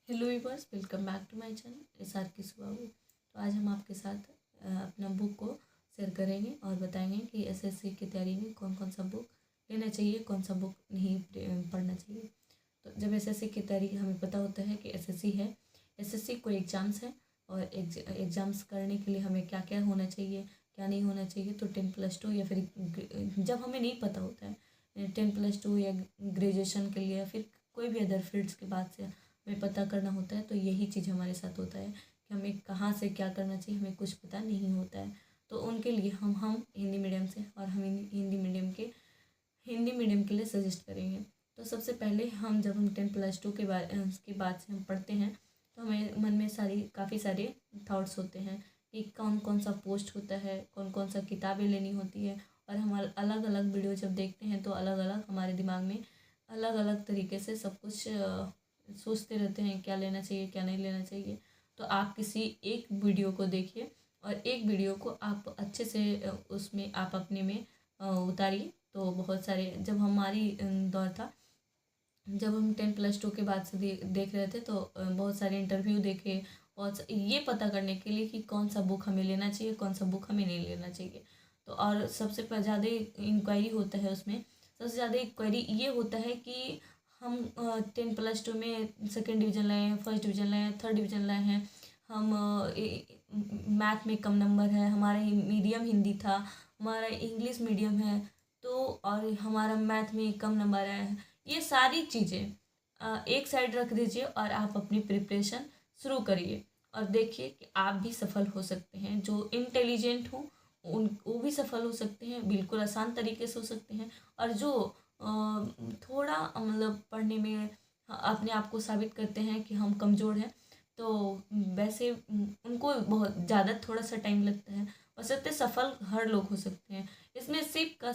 Hello viewers, welcome back to my channel SR की सुबह। तो आज हम आपके साथ अपना बुक को शेयर करेंगे और बताएंगे कि SSC की तैयारी में कौन कौन सा बुक लेना चाहिए, कौन सा बुक नहीं पढ़ना चाहिए। तो जब SSC की तैयारी हमें पता होता है कि SSC है, SSC कोई एग्ज़ाम्स है और एग्ज़ाम्स करने के लिए हमें क्या क्या होना चाहिए, क्या नहीं होना चाहिए। तो 10+2 या फिर जब हमें नहीं पता होता है 10+2 या ग्रेजुएशन के लिए या फिर कोई भी अदर फील्ड्स के बाद से हमें पता करना होता है, तो यही चीज़ हमारे साथ होता है कि हमें कहाँ से क्या करना चाहिए, हमें कुछ पता नहीं होता है। तो उनके लिए हम हिंदी मीडियम से और हम हिंदी मीडियम के लिए सजेस्ट करेंगे। तो सबसे पहले जब हम 10+2 के बाद से हम पढ़ते हैं तो हमें मन में काफ़ी सारे थाट्स होते हैं कि कौन कौन सा पोस्ट होता है, कौन कौन सा किताबें लेनी होती है। और हम अलग अलग वीडियो जब देखते हैं तो अलग अलग हमारे दिमाग में अलग अलग तरीके से सब कुछ सोचते रहते हैं, क्या लेना चाहिए क्या नहीं लेना चाहिए। तो आप किसी एक वीडियो को देखिए और एक वीडियो को आप अच्छे से उसमें आप अपने में उतारिए। तो बहुत सारे जब हमारी दौर था, जब हम 10+2 के बाद से देख रहे थे तो बहुत सारे इंटरव्यू देखे, ये पता करने के लिए कि कौन सा बुक हमें लेना चाहिए, कौन सा बुक हमें नहीं लेना चाहिए। तो और सबसे ज़्यादा इंक्वायरी होता है उसमें, सबसे ज़्यादा इंक्वायरी ये होता है कि हम 10+2 में सेकेंड डिवीज़न लाए हैं, फर्स्ट डिवीज़न लाए हैं, थर्ड डिवीज़न लाए हैं, हम मैथ में कम नंबर है, हमारा मीडियम हिंदी था, हमारा इंग्लिश मीडियम है, तो और हमारा मैथ में कम नंबर आया है। ये सारी चीज़ें एक साइड रख दीजिए और आप अपनी प्रिपरेशन शुरू करिए और देखिए कि आप भी सफल हो सकते हैं। जो इंटेलिजेंट हो वो भी सफल हो सकते हैं, बिल्कुल आसान तरीके से हो सकते हैं। और जो थोड़ा मतलब पढ़ने में अपने आप को साबित करते हैं कि हम कमज़ोर हैं, तो वैसे उनको बहुत ज़्यादा थोड़ा सा टाइम लगता है। वैसे सफल हर लोग हो सकते हैं। इसमें सिर्फ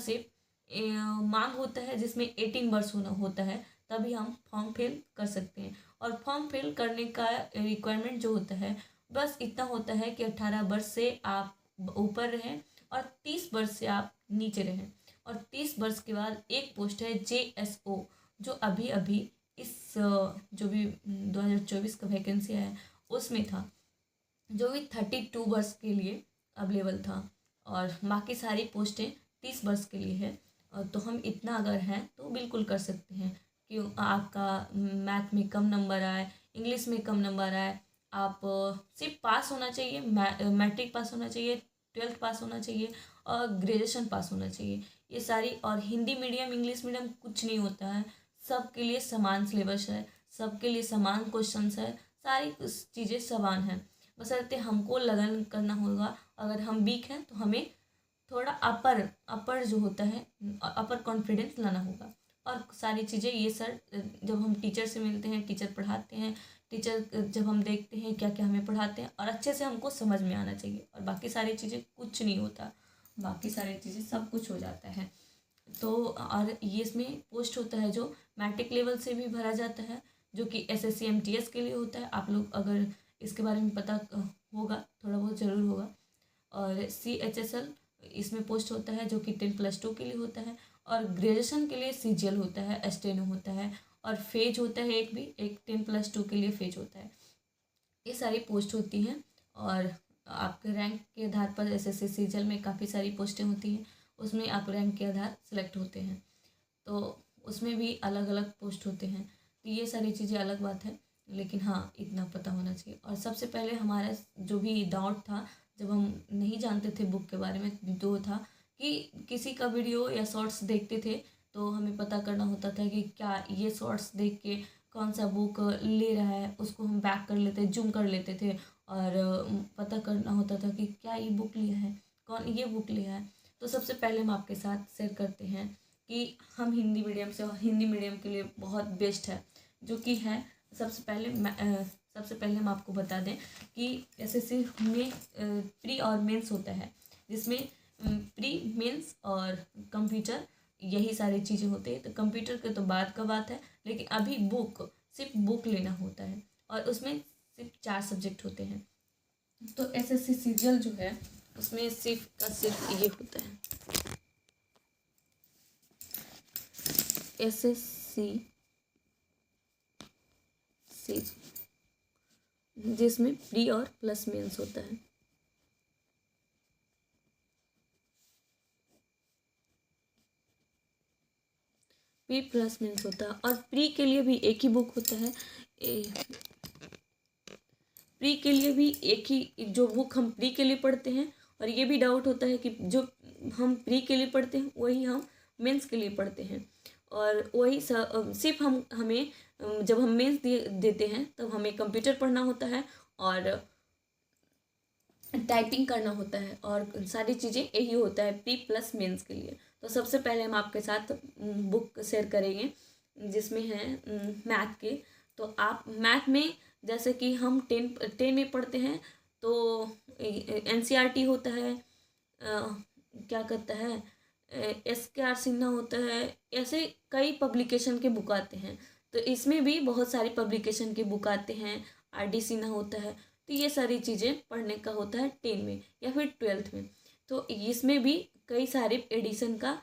मांग होता है जिसमें 18 वर्ष होता है, तभी हम फॉर्म फिल कर सकते हैं। और फॉर्म फिल करने का रिक्वायरमेंट जो होता है बस इतना होता है कि 18 वर्ष से आप ऊपर रहें और 30 वर्ष से आप नीचे रहें। और 30 वर्ष के बाद एक पोस्ट है JSO, जो अभी अभी इस जो भी 2024 का वैकेंसी है उसमें था, जो भी 32 वर्ष के लिए अवेलेबल था। और बाकी सारी पोस्टें 30 वर्ष के लिए है। तो हम इतना अगर हैं तो बिल्कुल कर सकते हैं कि आपका मैथ में कम नंबर आए, इंग्लिश में कम नंबर आए, आप सिर्फ पास होना चाहिए, मैट्रिक पास होना चाहिए, 12th पास होना चाहिए और ग्रेजुएशन पास होना चाहिए। ये सारी, और हिंदी मीडियम इंग्लिश मीडियम कुछ नहीं होता है, सबके लिए समान सिलेबस है, सबके लिए समान क्वेश्चंस है, सारी चीज़ें समान हैं। बशर्ते हमको लगन करना होगा। अगर हम वीक हैं तो हमें थोड़ा अपर जो होता है अपर कॉन्फिडेंस लाना होगा। और सारी चीज़ें ये सर जब हम टीचर से मिलते हैं, टीचर पढ़ाते हैं, टीचर जब हम देखते हैं क्या क्या हमें पढ़ाते हैं और अच्छे से हमको समझ में आना चाहिए। और बाकी सारी चीज़ें कुछ नहीं होता, बाकी सारी चीज़ें सब कुछ हो जाता है। तो और ये इसमें पोस्ट होता है जो मैट्रिक लेवल से भी भरा जाता है, जो कि SSC MTS के लिए होता है। आप लोग अगर इसके बारे में पता होगा, थोड़ा बहुत ज़रूर होगा। और CHSL इसमें पोस्ट होता है जो कि 10+2 के लिए होता है। और ग्रेजुएशन के लिए CGL होता है, स्टेनो होता है और फेज होता है, एक 10+2 के लिए फेज होता है। ये सारी पोस्ट होती हैं और आपके रैंक के आधार पर SSC CGL में काफ़ी सारी पोस्टें होती हैं, उसमें आप रैंक के आधार सेलेक्ट होते हैं। तो उसमें भी अलग अलग पोस्ट होते हैं। तो ये सारी चीज़ें अलग बात है, लेकिन हाँ इतना पता होना चाहिए। और सबसे पहले हमारा जो भी डाउट था, जब हम नहीं जानते थे बुक के बारे में, तो था कि किसी का वीडियो या शॉर्ट्स देखते थे तो हमें पता करना होता था कि क्या ये शॉर्ट्स देख के कौन सा बुक ले रहा है, उसको हम बैक कर लेते, जूम कर लेते थे और पता करना होता था कि क्या ये बुक लिया है, कौन ये बुक लिया है। तो सबसे पहले हम आपके साथ शेयर करते हैं कि हम हिंदी मीडियम से, और हिंदी मीडियम के लिए बहुत बेस्ट है जो कि है। सबसे पहले हम आपको बता दें कि SSC में प्री और मेंस होता है, जिसमें प्री मेंस और कंप्यूटर यही सारी चीज़ें होती हैं। तो कंप्यूटर के तो बाद का बात है, लेकिन अभी सिर्फ बुक लेना होता है और उसमें सिर्फ 4 सब्जेक्ट होते हैं। तो SSC CGL जो है उसमें सिर्फ ये होता है, SSC जिसमें प्री और प्लस मेंस होता है। प्री प्लस मेंस होता है और प्री के लिए भी एक ही बुक होता है। प्री के लिए भी एक ही जो बुक हम प्री के लिए पढ़ते हैं, और ये भी डाउट होता है कि जो हम प्री के लिए पढ़ते हैं वही हम मेंस के लिए पढ़ते हैं, और वही सिर्फ हमें जब हम मेंस देते हैं तब हमें कंप्यूटर पढ़ना होता है और टाइपिंग करना होता है, और सारी चीज़ें यही होता है प्री प्लस मेंस के लिए। तो सबसे पहले हम आपके साथ बुक शेयर करेंगे जिसमें है मैथ के। तो आप मैथ में जैसे कि हम टेन में पढ़ते हैं तो एनसीईआरटी होता है, क्या कहता है, SKR सिन्हा होता है, ऐसे कई पब्लिकेशन के बुक आते हैं। तो इसमें भी बहुत सारी पब्लिकेशन के बुक आते हैं, RD सिन्हा होता है। तो ये सारी चीज़ें पढ़ने का होता है 10 में या फिर 12th में। तो इसमें भी कई सारे एडिशन का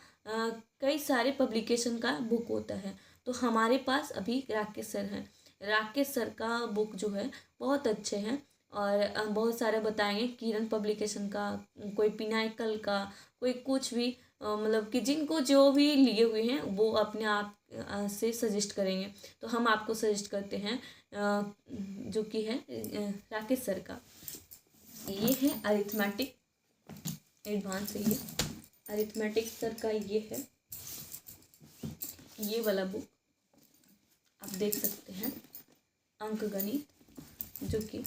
कई सारे पब्लिकेशन का बुक होता है। तो हमारे पास अभी राकेश सर हैं। राकेश सर का बुक जो है बहुत अच्छे हैं और बहुत सारे बताएंगे, किरण पब्लिकेशन का, कोई पिनाकल का, कोई कुछ भी, मतलब कि जिनको जो भी लिए हुए हैं वो अपने आप से सजेस्ट करेंगे। तो हम आपको सजेस्ट करते हैं जो कि है राकेश सर का। ये है अरिथमेटिक एडवांस है, ये अरिथमेटिक सर का ये है, ये वाला बुक आप देख सकते हैं, अंकगणित जो कि।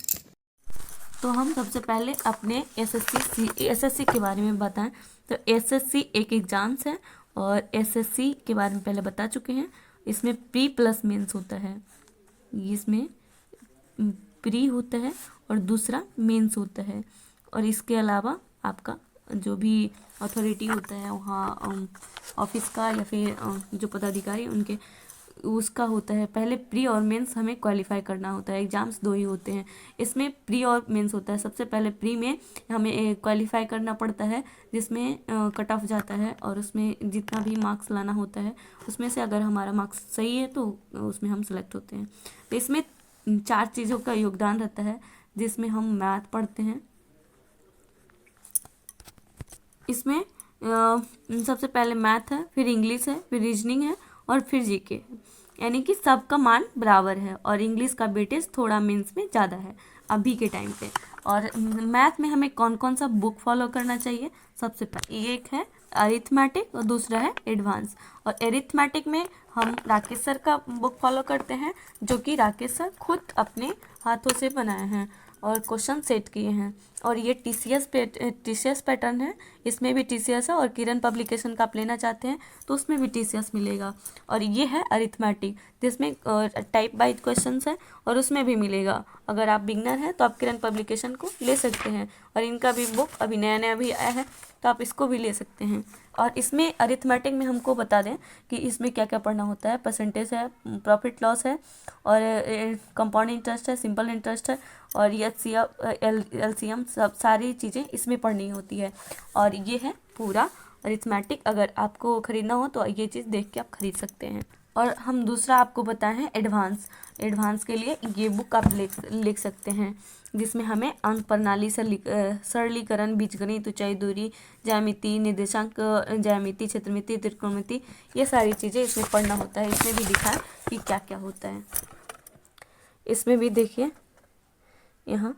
तो हम सबसे पहले अपने एसएससी के बारे में बताएं। तो एसएससी एक एग्जाम्स है और एसएससी के बारे में पहले बता चुके हैं। इसमें प्री प्लस मेंस होता है, इसमें प्री होता है और दूसरा मेंस होता है। और इसके अलावा आपका जो भी अथॉरिटी होता है वहाँ ऑफिस का या फिर जो पदाधिकारी उनके उसका होता है। पहले प्री और मेंस हमें क्वालिफाई करना होता है, एग्जाम्स दो ही होते हैं इसमें, प्री और मेंस होता है। सबसे पहले प्री में हमें क्वालिफाई करना पड़ता है जिसमें कट ऑफ जाता है और उसमें जितना भी मार्क्स लाना होता है उसमें से अगर हमारा मार्क्स सही है तो उसमें हम सेलेक्ट होते हैं। तो इसमें 4 चीज़ों का योगदान रहता है जिसमें हम मैथ पढ़ते हैं। इसमें सबसे पहले मैथ है, फिर इंग्लिश है, फिर रीजनिंग है और फिर जीके, यानी कि सबका मान बराबर है और इंग्लिश का वेटेज थोड़ा मेंस में ज़्यादा है अभी के टाइम पे। और मैथ में हमें कौन कौन सा बुक फॉलो करना चाहिए, सबसे पहले एक है अरिथमेटिक और दूसरा है एडवांस। और अरिथमेटिक में हम राकेश सर का बुक फॉलो करते हैं जो कि राकेश सर खुद अपने हाथों से बनाए हैं और क्वेश्चन सेट किए हैं। और ये टीसीएस पैटर्न है, इसमें भी टीसीएस है, और किरण पब्लिकेशन का आप लेना चाहते हैं तो उसमें भी टीसीएस मिलेगा। और ये है अरिथमेटिक जिसमें टाइप वाइज क्वेश्चंस है और उसमें भी मिलेगा। अगर आप बिगनर हैं तो आप किरण पब्लिकेशन को ले सकते हैं, और इनका भी बुक अभी नया नया भी आया है तो आप इसको भी ले सकते हैं। और इसमें अरिथमेटिक में हमको बता दें कि इसमें क्या क्या पढ़ना होता है। परसेंटेज है, प्रॉफिट लॉस है, और कंपाउंड इंटरेस्ट है, सिंपल इंटरेस्ट है, और एलसीएम, सब सारी चीज़ें इसमें पढ़नी होती है। और ये है पूरा अरिथमेटिक। अगर आपको ख़रीदना हो तो ये चीज़ देख के आप खरीद सकते हैं। और हम दूसरा आपको बताए हैं एडवांस। एडवांस के लिए ये बुक आप लिख सकते हैं जिसमें हमें अंक प्रणाली से सरलीकरण, बीजगणित, ऊंचाई दूरी, ज्यामिति, निर्देशांक ज्यामिति, क्षेत्रमिति, त्रिकोणमिति, ये सारी चीज़ें इसमें पढ़ना होता है। इसमें भी दिखा है कि क्या क्या होता है। इसमें भी देखिए यहाँ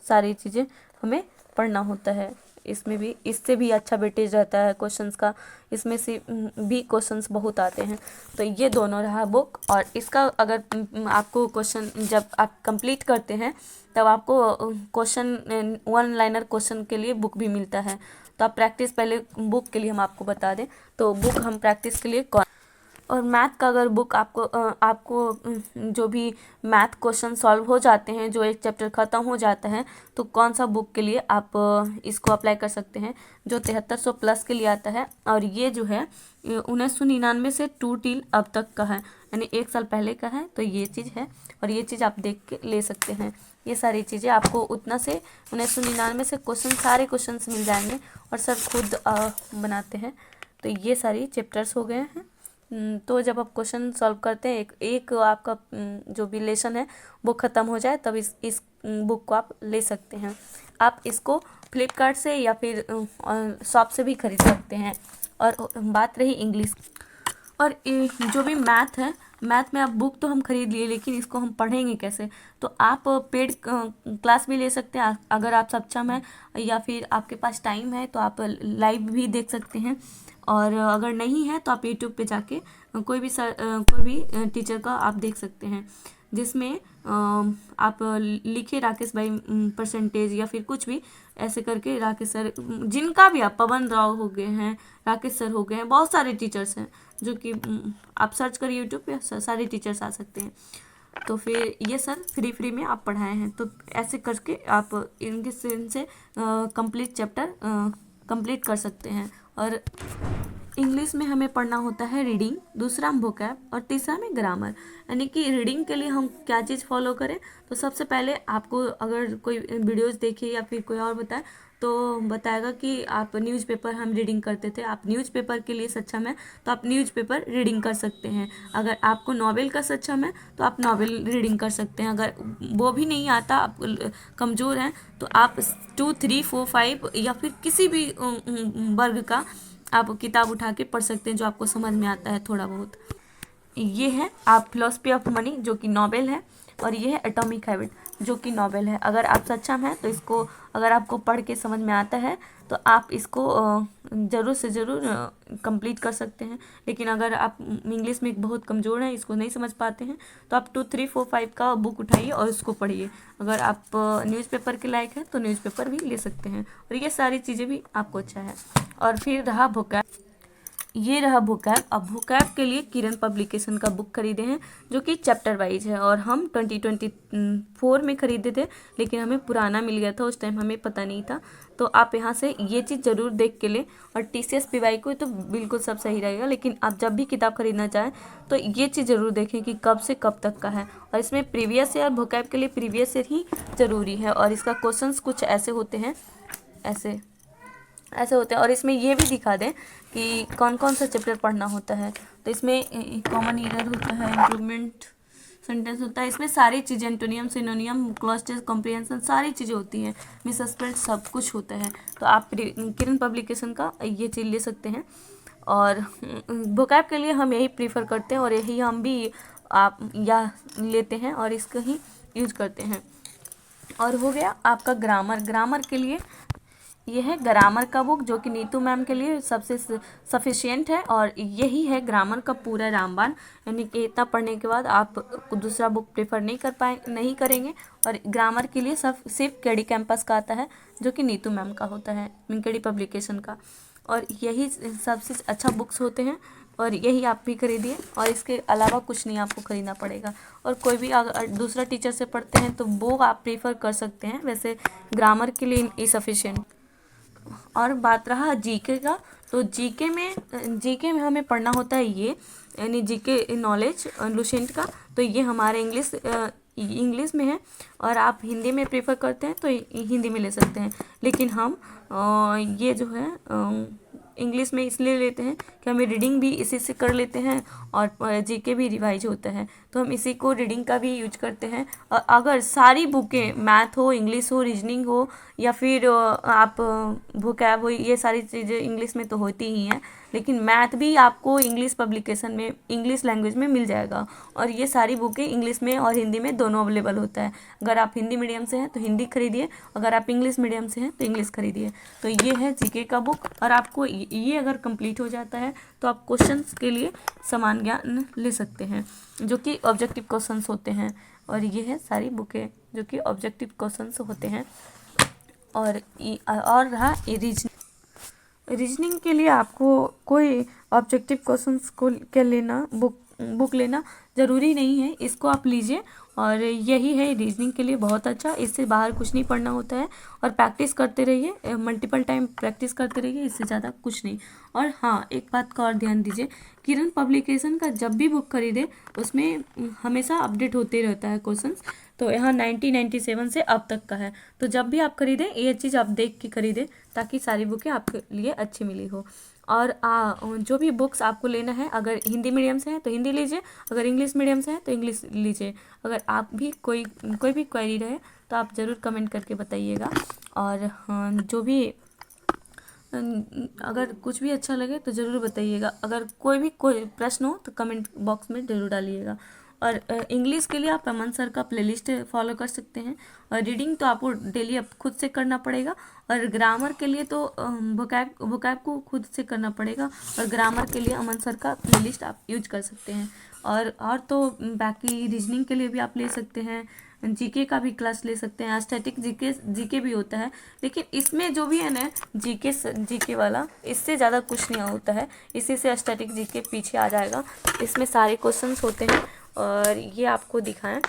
सारी चीज़ें हमें पढ़ना होता है। इसमें भी इससे भी अच्छा वेटेज रहता है क्वेश्चंस का, इसमें से भी क्वेश्चंस बहुत आते हैं। तो ये दोनों रहा बुक। और इसका अगर आपको क्वेश्चन जब आप कंप्लीट करते हैं तब आपको क्वेश्चन 1 लाइनर क्वेश्चन के लिए बुक भी मिलता है। तो आप प्रैक्टिस पहले बुक के लिए हम आपको बता दें तो बुक हम प्रैक्टिस के लिए और मैथ का अगर बुक आपको जो भी मैथ क्वेश्चन सॉल्व हो जाते हैं, जो एक चैप्टर ख़त्म हो जाता है, तो कौन सा बुक के लिए आप इसको अप्लाई कर सकते हैं, जो 7300 प्लस के लिए आता है। और ये जो है 1999 से 2 टिल अब तक का है, यानी 1 साल पहले का है। तो ये चीज़ है और ये चीज़ आप देख के ले सकते हैं। ये सारी चीज़ें आपको उतना से 1999 से क्वेश्चन, सारे क्वेश्चन मिल जाएंगे और सर खुद बनाते हैं। तो ये सारी चैप्टर्स हो गए हैं तो जब आप क्वेश्चन सॉल्व करते हैं, एक आपका जो भी लेसन है वो ख़त्म हो जाए, तब इस बुक को आप ले सकते हैं। आप इसको फ्लिपकार्ट से या फिर शॉप से भी खरीद सकते हैं। और बात रही इंग्लिश, और जो भी मैथ है, मैथ में आप बुक तो हम खरीद लिए, लेकिन इसको हम पढ़ेंगे कैसे? तो आप पेड क्लास भी ले सकते हैं अगर आप सक्षम हैं, या फिर आपके पास टाइम है तो आप लाइव भी देख सकते हैं। और अगर नहीं है तो आप यूट्यूब पे जाके कोई भी टीचर का आप देख सकते हैं, जिसमें आप लिखे राकेश भाई परसेंटेज या फिर कुछ भी ऐसे करके, राकेश सर, जिनका भी, आप पवन राव हो गए हैं, राकेश सर हो गए हैं, बहुत सारे टीचर्स हैं जो कि आप सर्च करिए यूट्यूब पे, सारे टीचर्स आ सकते हैं। तो फिर ये सर फ्री में आप पढ़ाए हैं, तो ऐसे करके आप इनसे कंप्लीट चैप्टर कंप्लीट कर सकते हैं। और इंग्लिश में हमें पढ़ना होता है रीडिंग, दूसरा वोकैब, और तीसरा में ग्रामर। यानी कि रीडिंग के लिए हम क्या चीज़ फॉलो करें? तो सबसे पहले आपको अगर कोई वीडियोस देखे या फिर कोई और बताए तो बताएगा कि आप न्यूज़पेपर, हम रीडिंग करते थे, आप न्यूज़पेपर के लिए सक्षम है तो आप न्यूज़पेपर रीडिंग कर सकते हैं। अगर आपको नॉवेल का सक्षम है तो आप नॉवेल रीडिंग कर सकते हैं। अगर वो भी नहीं आता, आप कमज़ोर हैं, तो आप 2, 3, 4, 5 या फिर किसी भी वर्ग का आप किताब उठा के पढ़ सकते हैं जो आपको समझ में आता है थोड़ा बहुत। ये है आप फिलोसफी ऑफ मनी, जो कि नॉवेल है, और ये है एटॉमिक हैबिट, जो कि नॉवेल है। अगर आप सक्षम हैं तो इसको, अगर आपको पढ़ के समझ में आता है तो आप इसको ज़रूर से ज़रूर कंप्लीट कर सकते हैं। लेकिन अगर आप इंग्लिश में बहुत कमज़ोर हैं, इसको नहीं समझ पाते हैं, तो आप 2, 3, 4, 5 का बुक उठाइए और उसको पढ़िए। अगर आप न्यूज़पेपर के लायक हैं तो न्यूज़पेपर भी ले सकते हैं, और ये सारी चीज़ें भी आपको अच्छा है। और फिर रहा वोकैब, ये रहा वोकैब। अब वोकैब के लिए किरण पब्लिकेशन का बुक खरीदे हैं, जो कि चैप्टर वाइज है, और हम 2024 में खरीदे थे, लेकिन हमें पुराना मिल गया था, उस टाइम हमें पता नहीं था। तो आप यहाँ से ये चीज़ ज़रूर देख के लें। और TCS PY को तो बिल्कुल सब सही रहेगा, लेकिन आप जब भी किताब खरीदना चाहें तो ये चीज़ ज़रूर देखें कि कब से कब तक का है। और इसमें प्रीवियस ईयर, वोकैब के लिए प्रीवियस ईयर ही ज़रूरी है। और इसका क्वेश्चंस कुछ ऐसे होते हैं, ऐसे होते हैं। और इसमें ये भी दिखा दें कि कौन कौन सा चैप्टर पढ़ना होता है। तो इसमें कॉमन ईरर होता है, इम्प्रूवमेंट सेंटेंस होता है, इसमें सारी चीज़ें, antonym, synonym, cloze test, comprehension, सारी चीज़ें होती हैं, मिसस्प्रेड, सब कुछ होता है। तो आप किरण पब्लिकेशन का ये चीज़ ले सकते हैं। और वोकैब के लिए हम यही प्रीफर करते हैं, और यही हम भी आप या लेते हैं और इसका ही यूज करते हैं। और हो गया आपका ग्रामर। ग्रामर के लिए ये है ग्रामर का बुक, जो कि नीतू मैम के लिए सबसे सफिशिएंट है, और यही है ग्रामर का पूरा रामबाण। यानी कि इतना पढ़ने के बाद आप दूसरा बुक प्रेफर नहीं करेंगे। और ग्रामर के लिए सिर्फ KD कैंपस का आता है, जो कि नीतू मैम का होता है, KD पब्लिकेशन का। और यही सबसे अच्छा बुक्स होते हैं, और यही आप भी खरीदिए, और इसके अलावा कुछ नहीं आपको खरीदना पड़ेगा। और कोई भी अगर दूसरा टीचर से पढ़ते हैं तो वो आप प्रेफर कर सकते हैं, वैसे ग्रामर के लिए इनसफिशिएंट। और बात रहा जीके का, तो जीके में हमें पढ़ना होता है ये, यानी जीके नॉलेज लुसेंट का। तो ये हमारे इंग्लिश में है, और आप हिंदी में प्रेफर करते हैं तो हिंदी में ले सकते हैं। लेकिन हम ये जो है इंग्लिश में इसलिए लेते हैं कि हमें रीडिंग भी इसी से कर लेते हैं, और जीके भी रिवाइज होता है, तो हम इसी को रीडिंग का भी यूज करते हैं। और अगर सारी बुकें, मैथ हो, इंग्लिश हो, रीजनिंग हो, या फिर आप वोकैब हो, ये सारी चीज़ें इंग्लिश में तो होती ही हैं, लेकिन मैथ भी आपको इंग्लिश पब्लिकेशन में, इंग्लिश लैंग्वेज में मिल जाएगा। और ये सारी बुकें इंग्लिश में और हिंदी में दोनों अवेलेबल होता है। अगर आप हिंदी मीडियम से हैं तो हिंदी खरीदिए, अगर आप इंग्लिश मीडियम से हैं तो इंग्लिश खरीदिए। तो ये है जीके का बुक, और आपको ये अगर कंप्लीट हो जाता है तो आप क्वेश्चंस के लिए समान ज्ञान ले सकते हैं, जो कि ऑब्जेक्टिव क्वेश्चंस होते हैं। और ये है सारी बुकें जो कि ऑब्जेक्टिव क्वेश्चंस होते हैं। और रहा रीजनिंग के लिए आपको कोई ऑब्जेक्टिव क्वेश्चंस को के लेना, बुक लेना ज़रूरी नहीं है, इसको आप लीजिए। और यही है रीजनिंग के लिए बहुत अच्छा, इससे बाहर कुछ नहीं पढ़ना होता है। और प्रैक्टिस करते रहिए, मल्टीपल टाइम प्रैक्टिस करते रहिए, इससे ज़्यादा कुछ नहीं। और हाँ, एक बात का और ध्यान दीजिए, किरण पब्लिकेशन का जब भी बुक खरीदे उसमें हमेशा अपडेट होते रहता है क्वेश्चंस। तो यहाँ 1997 से अब तक का है, तो जब भी आप खरीदें ये चीज़ आप देख के खरीदें, ताकि सारी बुकें आपके लिए अच्छी मिली हो। और जो भी बुक्स आपको लेना है, अगर हिंदी मीडियम से है तो हिंदी लीजिए, अगर इंग्लिश मीडियम से है तो इंग्लिश लीजिए। अगर आप भी कोई भी क्वेरी रहे तो आप ज़रूर कमेंट करके बताइएगा। और जो भी अगर कुछ भी अच्छा लगे तो ज़रूर बताइएगा। अगर कोई प्रश्न हो तो कमेंट बॉक्स में ज़रूर डालिएगा। और इंग्लिश के लिए आप अमन सर का प्लेलिस्ट फॉलो कर सकते हैं। और रीडिंग तो आपको डेली अब खुद से करना पड़ेगा। और ग्रामर के लिए तो वोकैब को खुद से करना पड़ेगा। और ग्रामर के लिए अमन सर का प्लेलिस्ट आप यूज कर सकते हैं। और तो बाकी रीजनिंग के लिए भी आप ले सकते हैं, जीके का भी क्लास ले सकते हैं। स्टैटिक जीके भी होता है, लेकिन इसमें जो भी है ना जीके वाला, इससे ज़्यादा कुछ नहीं होता है। इसी से स्टैटिक जीके पीछे आ जाएगा। इसमें सारे क्वेश्चंस होते हैं। और ये आपको दिखाएं,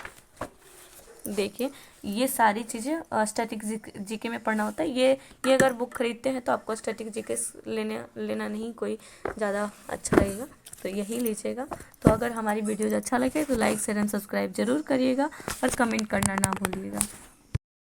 देखिए ये सारी चीज़ें स्टैटिक जीके में पढ़ना होता है। ये अगर बुक खरीदते हैं तो आपको स्टैटिक जीके लेना नहीं कोई ज़्यादा अच्छा लगेगा, तो यही लीजिएगा। तो अगर हमारी वीडियोज अच्छा लगे तो लाइक शेयर एंड सब्सक्राइब जरूर करिएगा और कमेंट करना ना भूलिएगा।